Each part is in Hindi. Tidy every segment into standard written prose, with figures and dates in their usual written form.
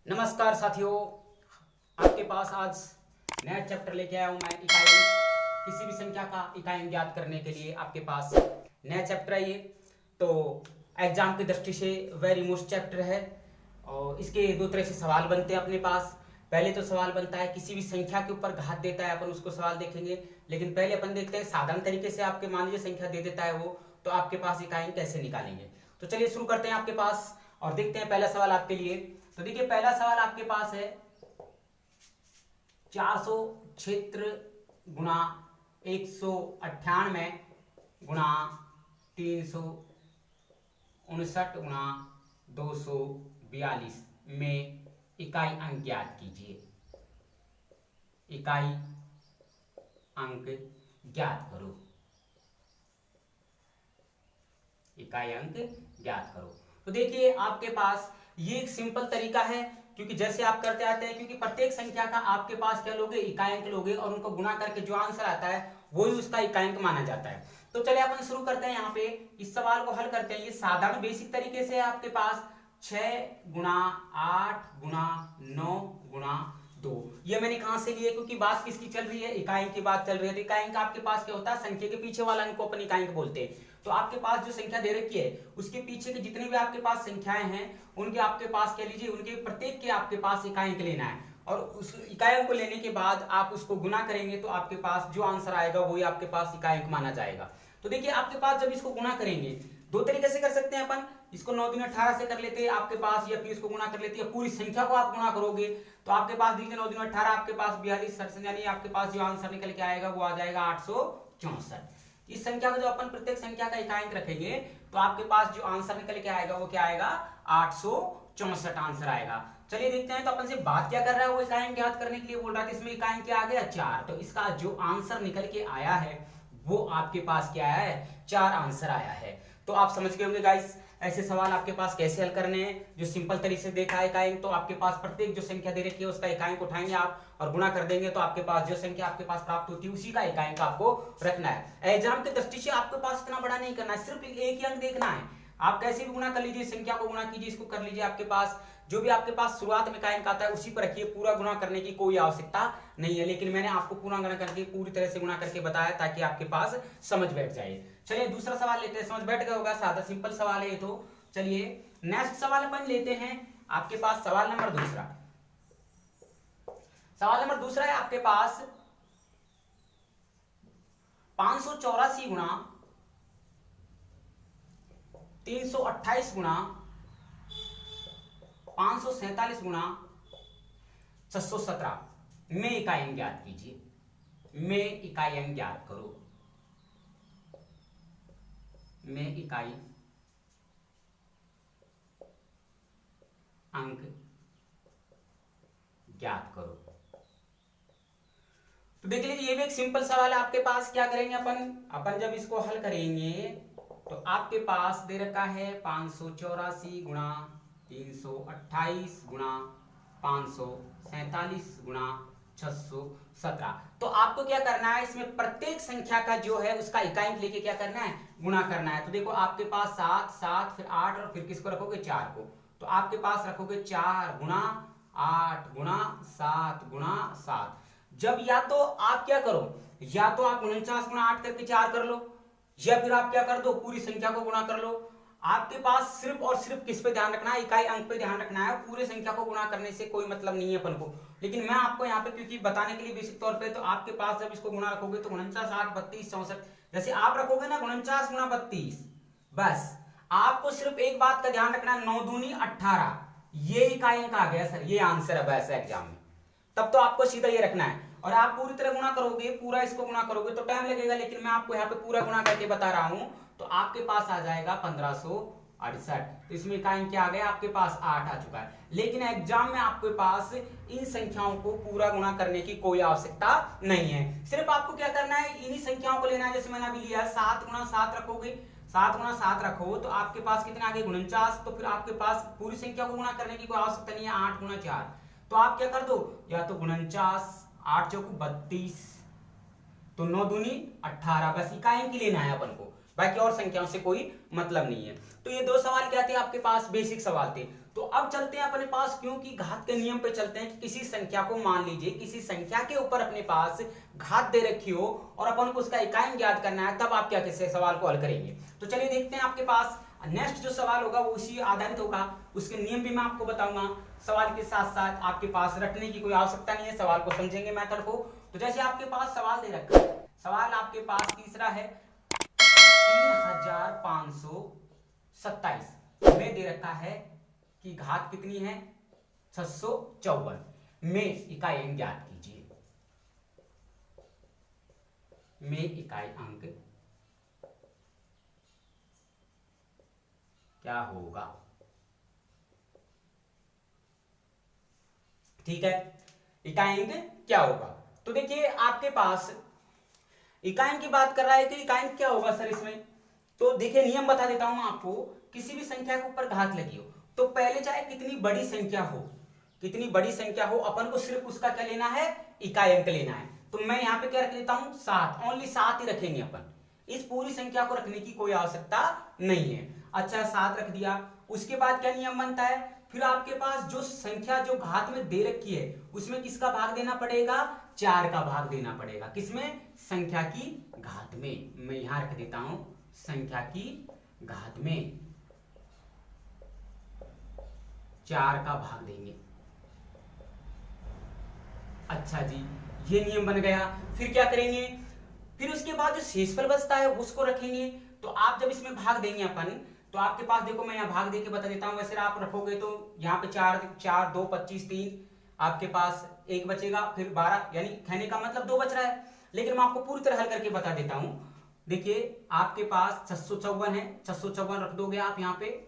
नमस्कार साथियों, आपके पास आज नया चैप्टर लेके आया हूँ मैं। इकाई किसी भी संख्या का इकाई ज्ञात करने के लिए आपके पास नया चैप्टर है ये। तो एग्जाम की दृष्टि से वेरी मोस्ट चैप्टर है और इसके दो तरह से सवाल बनते हैं अपने पास। पहले तो सवाल बनता है किसी भी संख्या के ऊपर घात देता है, अपन उसको सवाल देखेंगे। लेकिन पहले अपन देखते हैं साधारण तरीके से आपके मान लीजिए संख्या दे देता है वो, तो आपके पास इकाई कैसे निकालेंगे। तो चलिए शुरू करते हैं आपके पास और देखते हैं पहला सवाल आपके लिए। तो देखिए पहला सवाल आपके पास है 400 क्षेत्र गुणा 198 गुणा 359 गुणा 242 में इकाई अंक ज्ञात कीजिए। इकाई अंक ज्ञात करो। इकाई अंक ज्ञात करो। तो देखिए आपके पास ये एक सिंपल तरीका है, क्योंकि जैसे आप करते आते हैं, क्योंकि प्रत्येक संख्या का आपके पास क्या लोगे, इकाई अंक लोगे और उनको गुणा करके जो आंसर आता है वही उसका इकाई अंक माना जाता है। तो चलिए अपन शुरू करते हैं। यहाँ पे इस सवाल को हल करते हैं। ये साधारण बेसिक तरीके से है आपके पास 6 गुणा 8 गुणा 9 गुणा 2। ये मैंने कहां से लिए, क्योंकि बात किसकी चल रही है, इकाई अंक की बात चल रही है। तो इकाई अंक आपके पास क्या होता है, संख्या के पीछे वाला अंक को अपन इकाई अंक बोलते हैं। तो आपके पास जो संख्या दे रखी है उसके पीछे के जितने भी आपके पास संख्याएं हैं उनके आपके पास कह लीजिए, उनके प्रत्येक के आपके पास इकाई अंक लेना है और उस इकाई अंक को लेने के बाद आप उसको गुना करेंगे तो आपके पास जो आंसर आएगा वही आपके पास इकाई अंक माना जाएगा। तो देखिए आपके पास जब इसको गुना करेंगे दो तरीके से कर सकते हैं अपन। इसको 9 दूनी 18 से कर लेते हैं आपके पास, या फिर इसको गुना कर लेते हैं। पूरी संख्या को आप गुना करोगे तो आपके पास देखिए 9 दूनी 18 आपके पास 42 यानी आपके पास जो आंसर निकल के आएगा वो आ जाएगा 864। इस संख्या को जब अपन प्रत्येक संख्या का इकाई अंक रखेंगे तो आपके पास जो आंसर निकल के आएगा वो क्या आएगा, 864 आंसर आएगा। चलिए देखते हैं। तो अपन से बात क्या कर रहा है, वो इकाई अंक ज्ञात करने के लिए बोल रहा है। इसमें इकाई अंक क्या आ गया, 4। तो इसका जो आंसर निकल के आया है वो आपके पास क्या है, 4 आंसर आया है। तो आप समझ गए होंगे गाइस ऐसे सवाल आपके पास कैसे हल करने हैं। जो सिंपल तरीके से देखा है इकाई अंक, तो आपके पास प्रत्येक जो संख्या दे रखी है उसका इकाई अंक उठाएंगे आप और गुणा कर देंगे तो आपके पास जो संख्या आपके पास प्राप्त होती है उसी का इकाई अंक आपको रखना है। एग्जाम की दृष्टि से आपके पास इतना बड़ा नहीं करना है, सिर्फ एक ही अंक देखना है। आप कैसे भी गुणा कर लीजिए, संख्या को गुणा कीजिए, इसको कर लीजिए। आपके पास जो भी आपके पास शुरुआत में इकाई अंक आता है उसी पर रखिए, पूरा गुणा करने की कोई आवश्यकता नहीं है। लेकिन मैंने आपको पूरा गुणा करके पूरी तरह से गुणा करके बताया ताकि आपके पास समझ बैठ जाए। चलिए दूसरा सवाल लेते हैं। समझ बैठ गया होगा, सादा सिंपल सवाल है ये। तो चलिए नेक्स्ट सवाल अपन लेते हैं आपके पास। सवाल नंबर दूसरा है आपके पास 584 गुणा 328 गुणा 547 गुणा 617 में इकाई अंक ज्ञात कीजिए। में इकाई अंक ज्ञात करो। में इकाई अंक ज्ञात करो। तो देख लीजिए ये भी एक सिंपल सवाल है आपके पास। क्या करेंगे अपन जब इसको हल करेंगे तो आपके पास दे रखा है 584 गुणा 328 गुणा 547 गुणा 617। तो आपको क्या करना है, इसमें प्रत्येक संख्या का जो है उसका इकाई अंक लेके क्या करना है, गुणा करना है। तो देखो आपके पास 7 7 फिर 8 और फिर किसको रखोगे, 4 को। तो आपके पास रखोगे 4 गुणा 8 गुणा 7 गुणा 7। जब या तो आप क्या करो, या तो आप 49 गुणा 8 करके 4 कर लो, या फिर आप क्या कर दो, पूरी संख्या को गुणा कर लो। आपके पास सिर्फ और सिर्फ किस पे ध्यान रखना है, इकाई अंक पे ध्यान रखना है। पूरे संख्या को गुणा करने से कोई मतलब नहीं है अपन को। लेकिन मैं आपको यहाँ पे क्योंकि बताने के लिए बेसिक तौर पे, तो आपके पास जब इसको गुणा रखोगे तो 49 8 32 64, जैसे आप रखोगे ना 49 गुणा 32, बस आपको सिर्फ एक बात का ध्यान रखना है, 9 दूनी 18, ये इकाई अंक आ गया सर, ये आंसर है वैसे एग्जाम में। तब तो आपको सीधा ये रखना है। और आप पूरी तरह गुणा करोगे, पूरा इसको गुणा करोगे तो टाइम लगेगा, लेकिन मैं आपको यहाँ पे पूरा गुणा करके बता रहा हूं। तो आपके पास आ जाएगा 1568। तो इसमें इकाई अंक क्या आ गया, आपके पास 8 आ चुका है। लेकिन एग्जाम में आपके पास इन संख्याओं को पूरा गुणा करने की कोई आवश्यकता नहीं है। सिर्फ आपको क्या करना है, इन्हीं संख्याओं को लेना है। जैसे मैंने अभी लिया 7 गुणा 7 रखोगे, 7 गुणा 7 रखो तो आपके पास कितना आ गया, 49। तो फिर आपके पास पूरी संख्या को गुणा करने की कोई आवश्यकता नहीं है। 8 गुणा 4, तो आप क्या कर दो, या तो 49 8 चौकू 32, तो 9 दूनी 18, बस इकाई अंक लेना है अपन को। बाकी और संख्याओं से कोई मतलब नहीं है। तो ये दो सवाल क्या थे आपके पास, बेसिक सवाल थे। तो अब चलते हैं अपने पास, क्योंकि घात के नियम पे चलते हैं कि किसी संख्या को, मान लीजिए किसी संख्या के ऊपर अपने पास घात दे रखी हो और अपन को उसका इकाई ज्ञात करना है, तब आप क्या कैसे सवाल को हल करेंगे। तो चलिए देखते हैं आपके पास नेक्स्ट जो सवाल होगा वो उसी आधारित होगा, उसके नियम भी मैं आपको बताऊंगा। सवाल के साथ साथ आपके पास रटने की कोई आवश्यकता नहीं है, सवाल को समझेंगे मेथड को। तो जैसे आपके पास सवाल दे रखा है, सवाल आपके पास तीसरा है 3527 में दे रखा है कि घात कितनी है 654 में इकाई अंक ज्ञात कीजिए। में इकाई अंक क्या होगा। ठीक है, इकाई अंक क्या होगा। तो देखिए आपके पास इकाई अंक की बात कर रहा है कि इकाई अंक क्या होगा सर इसमें। तो देखिए नियम बता देता हूं आपको, किसी भी संख्या के ऊपर घात लगी हो तो पहले चाहे कितनी बड़ी संख्या हो, कितनी बड़ी संख्या हो, अपन को सिर्फ उसका क्या लेना है, इकाई अंक लेना है। तो मैं यहां पे क्या रख लेता हूं 7, ओनली 7 ही रखेंगे अपन, इस पूरी संख्या को रखने की कोई आवश्यकता नहीं है। अच्छा 7 रख दिया, उसके बाद क्या नियम बनता है, फिर आपके पास जो संख्या जो घात में दे रखी है उसमें किसका भाग देना पड़ेगा, 4 का भाग देना पड़ेगा। किसमें, संख्या की घात में। मैं यहां रख देता हूं संख्या की घात में 4 का भाग देंगे। अच्छा जी, ये नियम बन गया। फिर क्या करेंगे, फिर उसके बाद जो शेषफल बचता है उसको रखेंगे। तो आप जब इसमें भाग देंगे अपन, तो आपके पास देखो मैं यहाँ भाग देके बता देता हूं, वैसे आप रखोगे तो यहाँ पे 4 4 2 25 3 आपके पास 1 बचेगा, फिर 12, यानी कहने का मतलब 2 बच रहा है। लेकिन मैं आपको पूरी तरह हल करके बता देता हूं। देखिए आपके पास 654 है, 654 रख दोगे आप यहाँ पे,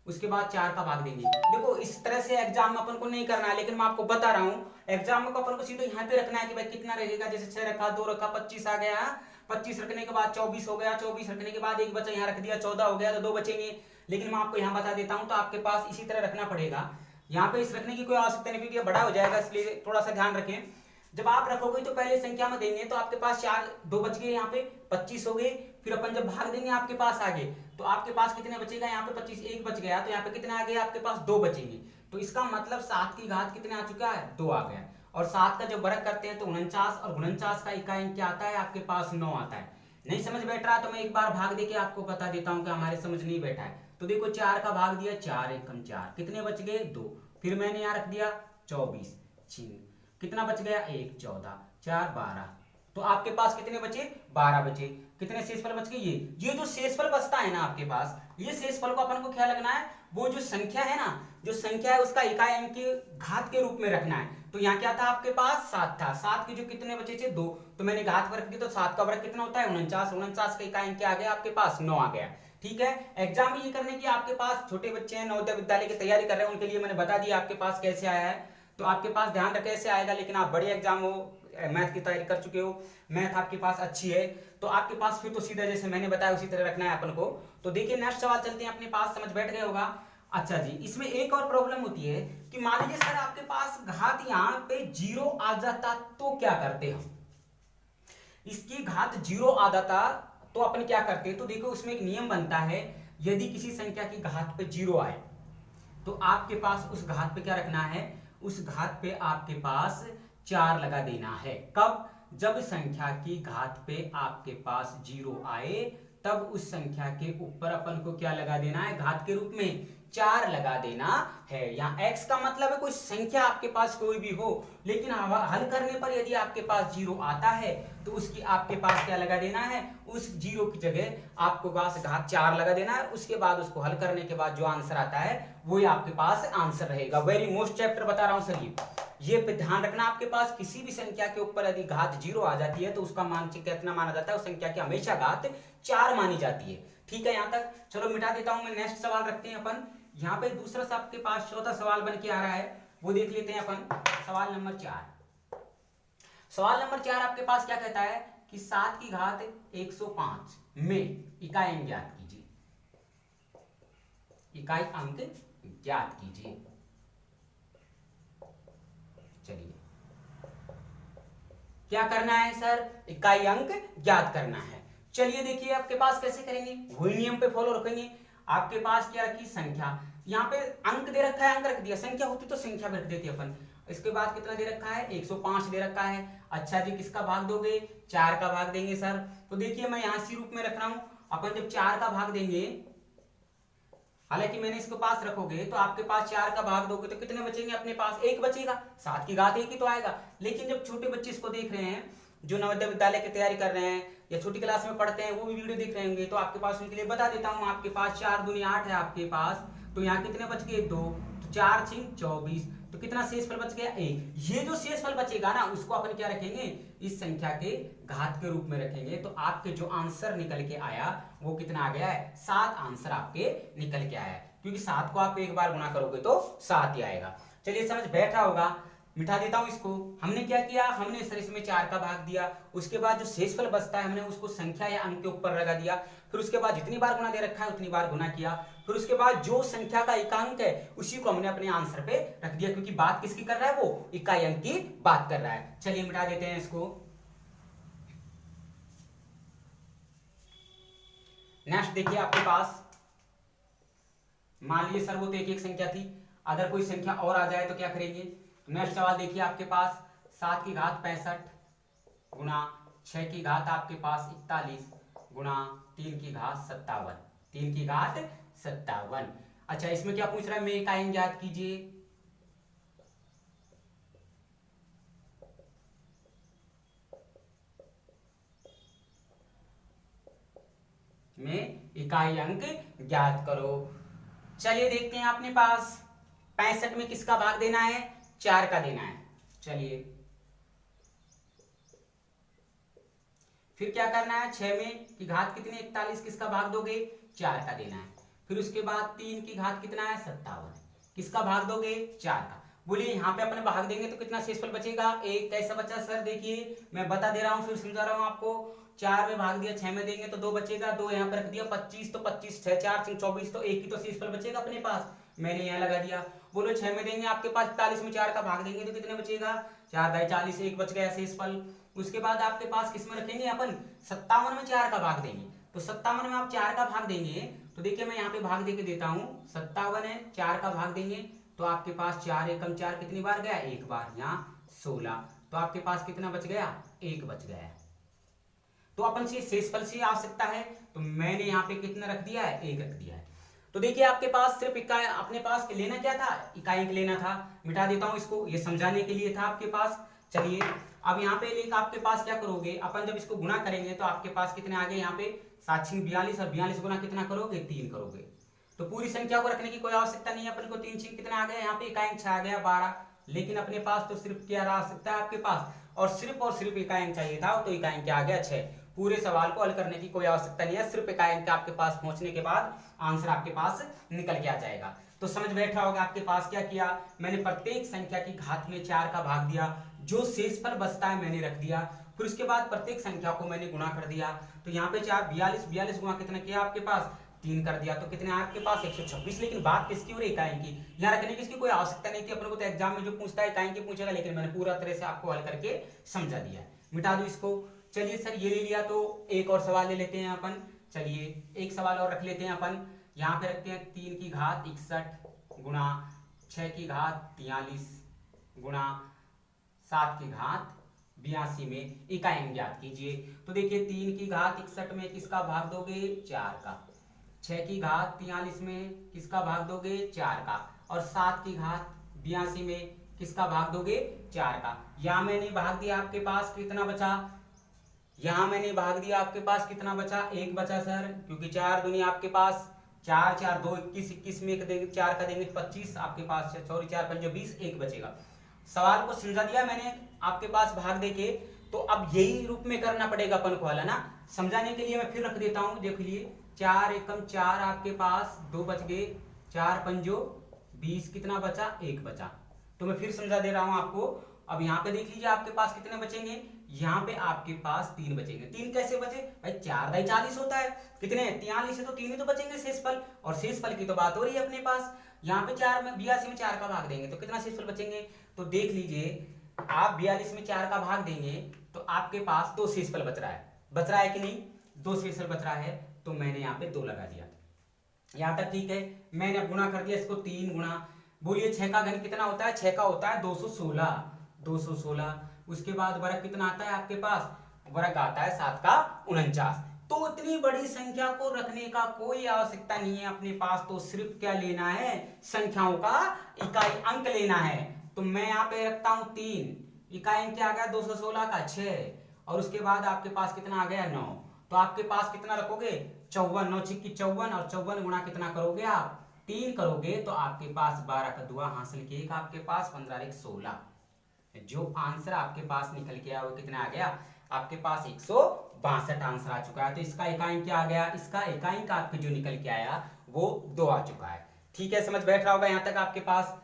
उसके बाद 4 का भाग देंगे। देखो इस तरह से एग्जाम में अपन को नहीं करना है, लेकिन मैं आपको बता रहा हूँ एग्जाम में अपन को सीधे यहाँ पे रखना है कि भाई कितना रहेगा। जैसे 6 रखा, 2 रखा, 25 आ गया, 25 रखने के बाद 24 हो गया, 24 रखने के बाद 1 बचा, यहाँ रख दिया 14 हो गया, तो 2 बचेंगे। लेकिन मैं आपको यहाँ बता देता हूँ, तो आपके पास इसी तरह रखना पड़ेगा। यहाँ पे इस रखने की कोई आवश्यकता नहीं, क्योंकि ये बड़ा हो जाएगा, इसलिए थोड़ा सा ध्यान रखें। जब आप रखोगे तो पहले संख्या में देंगे, तो आपके पास 4 2 बच गए, यहाँ पे 25 हो गए। फिर अपन जब भाग देंगे आपके पास आगे, तो आपके पास कितने बचेगा, यहाँ पे 25, 1 बच गया, तो यहाँ पे कितने आ गए आपके पास 2 बचेंगे। तो इसका मतलब 7 की घात कितने आ चुका है, 2 आ गया। और 7 का जब वर्ग करते हैं तो 49, और 49 का इकाई अंक क्या आता है आपके पास 9 आता है। नहीं समझ बैठ रहा तो मैं एक बार भाग देके आपको बता देता हूँ कि हमारे समझ नहीं बैठा है। तो देखो 4 का भाग दिया, 4 एकम 4, कितने बच गए 2। फिर मैंने यहाँ रख दिया 24 छीन, कितना बच गया 1 14 4 12, तो आपके पास कितने बचे 12 बचे। कितने शेषफल बच गए, ये जो शेषफल बचता है ना आपके पास, ये शेषफल को अपन को क्या लगना है, वो जो संख्या है ना, जो संख्या है उसका इकाई अंक के घात के रूप में रखना है। तो यहाँ क्या था आपके पास 7 था, 7 के जो कितने बचे थे 2, तो मैंने घात पर रख दी, तो 7 का वर्ग कितना होता है 49, 49 का इकाई अंक क्या आ गया आपके पास 9 आ गया। ठीक है, एग्जाम में ये करने की आपके पास छोटे बच्चे हैं, नवोदय विद्यालय की तैयारी कर रहे हैं, उनके लिए मैंने बता दिया आपके पास कैसे आया है। तो आपके पास ध्यान रखें कैसे आएगा, लेकिन आप बड़े एग्जाम हो, मैथ की तैयारी कर चुके हो, मैथ आपके पास अच्छी है, तो आपके पास फिर तो सीधा जैसे मैंने बताया उसी तरह रखना है अपन को। तो देखिए नेक्स्ट सवाल चलते हैं, अपने पास समझ बैठ गया होगा। अच्छा जी, इसमें एक और प्रॉब्लम होती है कि मान लीजिए सर आपके पास घात यहाँ पे 0 आ जाता तो क्या करते हम, इसकी घात 0 आ जाता तो अपन क्या करते, तो देखो उसमें एक नियम बनता है, यदि किसी संख्या की घात पे 0 आए तो आपके पास उस घात पे क्या रखना है, उस घात पे आपके पास 4 लगा देना है। कब, जब संख्या की घात पे आपके पास 0 आए तब उस संख्या के ऊपर अपन को क्या लगा देना है, घात के रूप में 4 लगा देना है। यहाँ x का मतलब है कोई संख्या आपके पास कोई भी हो, लेकिन हल करने पर यदि आपके पास 0 आता है तो उसकी आपके पास क्या लगा देना है, उस 0 की जगह आपको पास घात 4 लगा देना है। उसके बाद उसको हल करने के बाद जो आंसर आता है वही आपके पास आंसर रहेगा। वेरी मोस्ट चैप्टर बता रहा हूं सर, ये पे ध्यान रखना, आपके पास किसी भी संख्या के ऊपर यदि घात 0 आ जाती है तो उसका मान कितना माना जाता है, उस संख्या की हमेशा घात 4 मानी जाती है। ठीक है, यहां तक चलो मिटा देता हूं मैं, नेक्स्ट सवाल रखते हैं अपन। यहाँ पे दूसरा सा आपके पास चौथा सवाल बन के आ रहा है, वो देख लेते हैं अपन। सवाल नंबर 4, सवाल नंबर 4 आपके पास क्या कहता है कि 7 की घात 105 में इकाई अंक ज्ञात कीजिए, इकाई अंक ज्ञात कीजिए। चलिए क्या करना है सर, इकाई अंक ज्ञात करना है। चलिए देखिए आपके पास कैसे करेंगे, वही नियम पे फॉलो रखेंगे। आपके पास क्या रखी, संख्या, यहाँ पे अंक दे रखा है, अंक रख दिया, संख्या होती तो संख्या में रख देती अपन। इसके बाद कितना दे रखा है, 105 दे रखा है। अच्छा जी, किसका भाग दोगे, 4 का भाग देंगे सर। तो देखिए मैं यहां इसी रूप में रख रहा हूं, अपन जब 4 का भाग देंगे, हालांकि मैंने इसको पास रखोगे तो आपके पास 4 का भाग दोगे तो कितने बचेंगे, अपने पास 1 बचेगा, 7 की घात 1 ही तो आएगा। लेकिन जब छोटे बच्चे इसको देख रहे हैं, जो नवोदय विद्यालय की तैयारी कर रहे हैं या छोटी क्लास में पढ़ते हैं, वो भी वीडियो देख रहे होंगे, तो आपके पास उनके लिए बता देता हूँ। आपके पास 4 दूनी 8 है आपके पास, तो यहाँ कितने बच गए, 2, तो 4 6 24, तो कितना शेषफल बच गया, 1। ये जो शेषफल बचेगा ना, उसको अपन क्या रखेंगे, इस संख्या के घात के रूप में रखेंगे। तो आपके जो आंसर निकल के आया वो कितना आ गया है, 7 आंसर आपके निकल के आया है, क्योंकि 7 को आप एक बार गुणा करोगे तो 7 ही आएगा। चलिए समझ बैठा होगा, मिटा देता हूं इसको। हमने क्या किया, हमने सर इसमें 4 का भाग दिया, उसके बाद जो शेषफल बचता है हमने उसको संख्या या अंक के ऊपर लगा दिया, फिर उसके बाद जितनी बार गुना दे रखा है उतनी बार गुना किया, फिर उसके बाद जो संख्या का एकांक है उसी को हमने अपने आंसर पे रख दिया, क्योंकि बात किसकी कर रहा है, वो इकाई अंक की बात कर रहा है। चलिए मिटा देते हैं इसको। नेक्स्ट देखिए आपके पास, मान लीजिए सर वो तो एक एक संख्या थी, अगर कोई संख्या और आ जाए तो क्या करेंगे। नेक्स्ट सवाल देखिए आपके पास, 7 की घात 65 गुणा 6 की घात आपके पास 41 गुणा 3 की घात 57, 3 की घात 57। अच्छा, इसमें क्या पूछ रहा है, में इकाई ज्ञात कीजिए। में इकाई अंक ज्ञात करो। चलिए देखते हैं अपने पास 65 में किसका भाग देना है, 4 का देना है। चलिए फिर क्या करना है, 6 में की घात कितनी 41, किसका भाग दोगे, 4 का देना है। फिर उसके बाद 3 की घात कितना है 57, किसका भाग दोगे, 4 का। बोलिए यहाँ पे अपने भाग देंगे तो कितना शेषफल बचेगा, 1। कैसा बचा सर, देखिए मैं बता दे रहा हूँ, फिर समझा रहा हूँ आपको। 4 में भाग दिया, 6 में देंगे तो 2 बचेगा, 2 यहाँ पे रख दिया, 25, तो 25 6 4 6 24, तो 1 की तो शेषफल बचेगा अपने पास, मैंने यहाँ लगा दिया। बोलो 6 में देंगे आपके पास 41 में 4 का भाग देंगे तो कितने बचेगा, 4 बाई 40, 1 बच गया शेषफल। उसके बाद आपके पास किसमें रखेंगे अपन, 57 में 4 का भाग देंगे, तो 57 में आप 4 का भाग देंगे, तो देखिए मैं यहाँ पे भाग देके देता हूँ, 57 है, 4 का भाग देंगे तो आपके पास 4 एकम 4 कितनी बार गया, एक बार, यहाँ 16, तो आपके पास कितना बच गया, 1 बच गया। तो अपन से शेषफल से आ सकता है, तो मैंने यहाँ पे कितना रख दिया है, 1 रख दिया है। तो देखिए आपके पास सिर्फ इकाई, अपने पास लेना क्या था, इकाई अंक लेना था। मिटा देता हूं इसको, ये समझाने के लिए था आपके पास। चलिए अब यहाँ पे लेकर आपके पास क्या करोगे, अपन जब इसको गुणा करेंगे तो आपके पास कितने आ गए, यहाँ पे 7 6 42, और 42 गुना कितना करोगे, 3 करोगे। तो पूरी संख्या को रखने की कोई आवश्यकता नहीं है, अपन को 3 6 कितना आ गया, यहाँ पे इकाई अंक आ गया 12। लेकिन अपने पास तो सिर्फ क्या रह सकता है आपके पास, और सिर्फ इकाई अंक चाहिए था, तो इकाई अंक आ गया 6। पूरे सवाल को हल करने की कोई आवश्यकता नहीं है, सिर्फ इकाई अंक आपके पास पहुंचने के बाद आंसर आपके पास निकल के आ जाएगा। तो समझ बैठा होगा आपके पास क्या किया, मैंने प्रत्येक संख्या की घात में 4 का भाग दिया, जो शेषफल बचता है मैंने रख दिया, फिर उसके बाद प्रत्येक संख्या को मैंने गुणा कर दिया। तो यहाँ पे 4 42 गुणा कितना किया आपके पास, 3 कर दिया, तो कितने आपके पास 126। लेकिन बात किसकी हो रही, इकाई की, यहाँ रखने की इसकी कोई आवश्यकता नहीं थी, अपने को तो एग्जाम में जो पूछता है इकाई की पूछेगा, लेकिन मैंने पूरा तरह से आपको हल करके समझा दिया। मिटा दो इसको। चलिए सर ये ले लिया, तो एक और सवाल ले लेते हैं अपन। चलिए एक सवाल और रख लेते हैं अपन, यहाँ पे रखते हैं 3 की घात 61 गुणा 6 की घात 43 गुणा 7 की घात 82 में इकाई अंक ज्ञात कीजिए। तो देखिए 3 की घात 61 में किसका भाग दोगे, 4 का। 6 की घात 43 में किसका भाग दोगे, 4 का। और 7 की घात 82 में किसका भाग दोगे, 4 का। यहाँ मैंने भाग दिया, आपके पास कितना बचा, यहाँ मैंने भाग दिया, आपके पास कितना बचा, 1 बचा सर, क्योंकि 4 दूनी आपके पास 4 4 2 21, 21 में 1 देंगे, 4 का देंगे 25 आपके पास, सॉरी 4 5 20, 1 बचेगा। सवाल को समझा दिया मैंने आपके पास भाग देके, तो अब यही रूप में करना पड़ेगा अपन को, है ना। समझाने के लिए मैं फिर रख देता हूँ, देख लीजिए 4 एकम 4 आपके पास, 2 बच गए, 4 पंजो 20, कितना बचा, 1 बचा। तो मैं फिर समझा दे रहा हूँ आपको। अब यहाँ पे देख लीजिए आपके पास कितने बचेंगे, यहाँ पे आपके पास 3 बचेंगे। 3 कैसे बचे भाई, 4 बाई 40 होता है, कितने 43 है, तो 3 ही तो बचेंगे शेषफल, और शेषफल की तो बात हो रही है अपने पास। यहाँ पे 4 में 82 में 4 का भाग देंगे तो कितना शेषफल बचेंगे, तो देख लीजिए आप 42 में 4 का भाग देंगे तो आपके पास 2 शेषफल बच रहा है कि नहीं। 2 शेषफल बच रहा है, तो मैंने यहाँ पे 2 लगा दिया। यहाँ तक ठीक है। मैंने अब गुणा कर दिया इसको 3 गुणा, बोलिए 6 का घन कितना होता है? 6 का होता है 216, 216। उसके बाद वर्ग कितना आता है आपके पास? वर्ग आता है 7 का 49। तो इतनी बड़ी संख्या को रखने का कोई आवश्यकता नहीं है अपने पास, तो सिर्फ क्या लेना है? संख्याओं का इकाई अंक लेना है। तो मैं यहाँ पे रखता हूं 3, इकाई अंक क्या आ गया? 216 का 6, और उसके बाद आपके पास कितना आ गया? 9। तो आपके पास कितना रखोगे? 54, 9 छिक्की 54, और 54 गुणा कितना करोगे आप? 3 करोगे, तो आपके पास 12 का दुआ हासिल किए आपके पास 15 एक 16। जो आंसर आपके पास निकल के आया वो कितना आ गया? आपके पास 162 आंसर आ चुका है। तो इसका इकाई क्या आ गया? इसका इकाई का आपके जो निकल के आया वो 2 आ चुका है। ठीक है, समझ बैठ रहा होगा यहाँ तक आपके पास?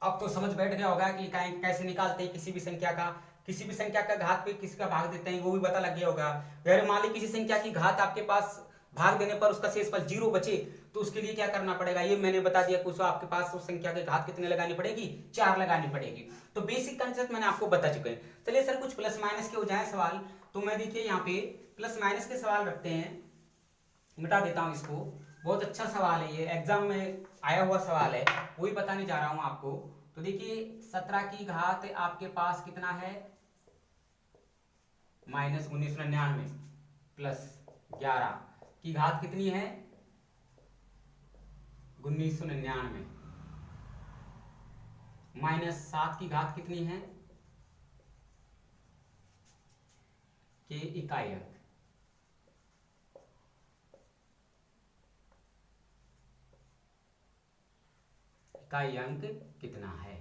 अब तो समझ बैठ गया होगा कि इकाई कैसे निकालते हैं किसी भी संख्या का। किसी भी संख्या का घात पे किसका भाग देते हैं वो भी पता लग गया होगा। अगर मान ली किसी संख्या की घात आपके पास भाग देने पर उसका शेषफल 0 बचे, तो उसके लिए क्या करना पड़ेगा? ये मैंने बता दिया। कुछ आपके पास उस संख्या के घात कितने लगानी पड़ेगी? 4 लगानी पड़ेगी। तो बेसिक कंसेप्ट मैंने आपको बता चुके हैं। चलिए सर कुछ प्लस माइनस के हो जाए सवाल, तो मैं देखिए यहाँ पे प्लस माइनस के सवाल रखते हैं। मिटा देता हूँ इसको। बहुत अच्छा सवाल है ये, एग्जाम में आया हुआ सवाल है, वही बताने जा रहा हूँ आपको। तो देखिए 17 की घात आपके पास कितना है? -1999 प्लस 11 की घात कितनी है? 1999 माइनस 7 की घात कितनी है? के इकाई अंक। इकाई अंक कितना है?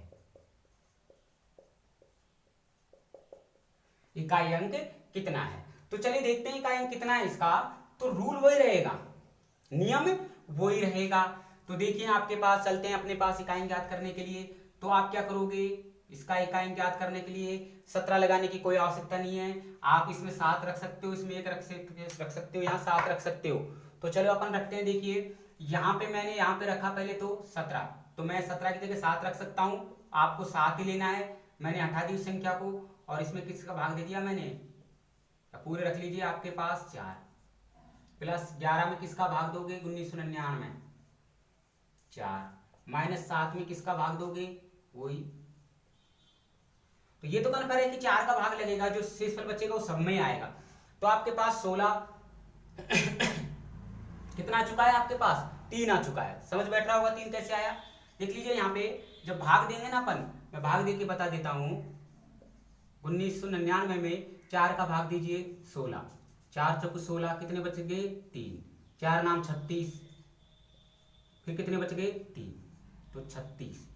इकाई अंक कितना है? तो चलिए देखते हैं इकाई अंक कितना है इसका। तो रूल वही रहेगा, नियम वही रहेगा। तो देखिए आपके पास चलते हैं अपने पास इकाई ज्ञात करने के लिए। तो आप क्या करोगे? इसका इकाई ज्ञात करने के लिए 17 लगाने की कोई आवश्यकता नहीं है। आप इसमें 7 रख सकते हो, इसमें 1 रख सकते हो, यहाँ 7 रख सकते हो। तो चलो अपन रखते हैं। देखिए यहाँ पे मैंने यहाँ पे रखा पहले तो 17, तो मैं 17 की जगह 7 रख सकता हूँ। आपको 7 ही लेना है। मैंने हटा दी उस संख्या को, और इसमें किसका भाग दे दिया मैंने? पूरे रख लीजिए आपके पास 4, प्लस 11 में किसका भाग दोगे? 1999 4, माइनस 7 में किसका भाग दोगे? वही। तो ये तो कन्फर्म है कि 4 का भाग लगेगा, जो शेषफल बचेगा वो सब में आएगा। तो आपके पास 16 कितना आ चुका है? आपके पास 3 आ चुका है। समझ बैठ रहा होगा 3 कैसे आया? देख लीजिए यहाँ पे जब भाग देंगे ना अपन, मैं भाग दे के बता देता हूं। 1999 में 4 का भाग दीजिए 16, 4 चौको 16, कितने बच गए? 3, 4 नाम 36, फिर कितने बच गए? 3, तो 36।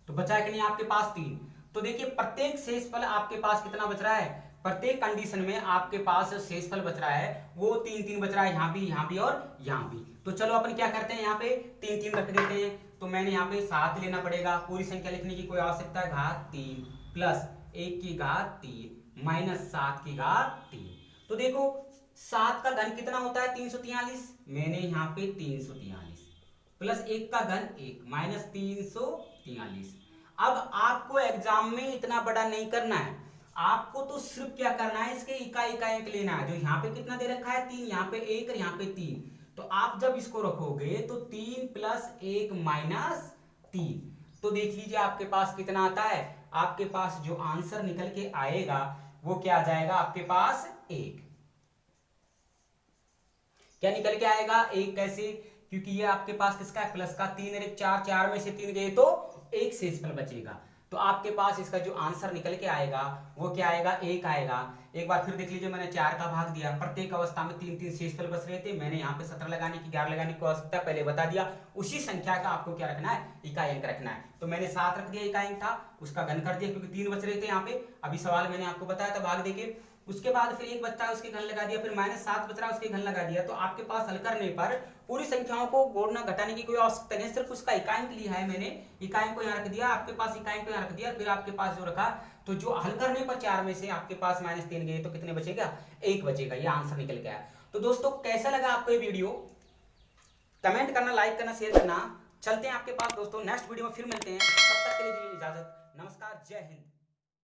तो बचा है कि नहीं आपके पास? 3। तो देखिए प्रत्येक शेषफल आपके पास कितना बच रहा है? प्रत्येक कंडीशन में आपके पास शेषफल बच रहा है वो 3 बच रहा है, यहाँ भी और यहाँ भी। तो चलो अपन क्या करते हैं, यहाँ पे 3 रख देते हैं। तो मैंने यहाँ पे 7 लेना पड़ेगा। पूरी संख्या लिखने की कोई आवश्यकता है? घात 3 प्लस 1 की घात 3 माइनस 7 की घात 3। तो देखो 7 का घन कितना होता है? 343। मैंने यहाँ पे 343 प्लस 1 का घन 1 माइनस 343। अब आपको एग्जाम में इतना बड़ा नहीं करना है, आपको तो सिर्फ क्या करना है, इसके इकाई अंक लेना है। जो यहाँ पे कितना दे रखा है? 3, यहाँ पे 1 और यहाँ पे 3। तो आप जब इसको रखोगे तो 3 प्लस 1 माइनस 3, तो देख लीजिए आपके पास कितना आता है? आपके पास जो आंसर निकल के आएगा वो क्या आ जाएगा? आपके पास 1। क्या निकल के आएगा? 1 कैसे? क्योंकि ये आपके पास किसका है? प्लस का। 3 और 1 4, 4 में से 3 गए तो 1 शेषफल बचेगा। तो आपके पास इसका जो आंसर निकल के आएगा वो क्या आएगा? 1 आएगा। एक बार फिर देख लीजिए, मैंने 4 का भाग दिया। प्रत्येक अवस्था में 3 शेषफल बच रहे थे। मैंने यहाँ पे 17 लगाने की 11 लगाने की आवश्यकता पहले बता दिया। उसी संख्या का आपको क्या रखना है? इकाई अंक रखना है। तो मैंने 7 रख दिया, इकाई अंक था, उसका घन कर दिया क्योंकि 3 बच रहे थे यहाँ पे। अभी सवाल मैंने आपको बताया था भाग देके। उसके बाद फिर 1 बचता है, उसके घन लगा दिया, फिर माइनस 7 बच रहा है, उसके घन लगा दिया। तो आपके पास हल करने पर पूरी संख्याओं को जोड़ना घटाने की कोई आवश्यकता नहीं, सिर्फ उसका इकाई अंक लिया है मैंने। इकाई अंक को यहाँ रख दिया, आपके पास इकाई अंक को यहाँ रख दिया, फिर आपके पास जो रखा, तो जो हल करने पर 4 में से आपके पास -3 गए तो कितने बचेगा? 1 बचेगा। ये आंसर निकल गया। तो दोस्तों कैसा लगा आपको ये वीडियो? कमेंट करना, लाइक करना, शेयर करना। चलते हैं आपके पास दोस्तों नेक्स्ट वीडियो में, फिर मिलते हैं। तब तक के लिए दीजिए इजाजत। नमस्कार, जय हिंद।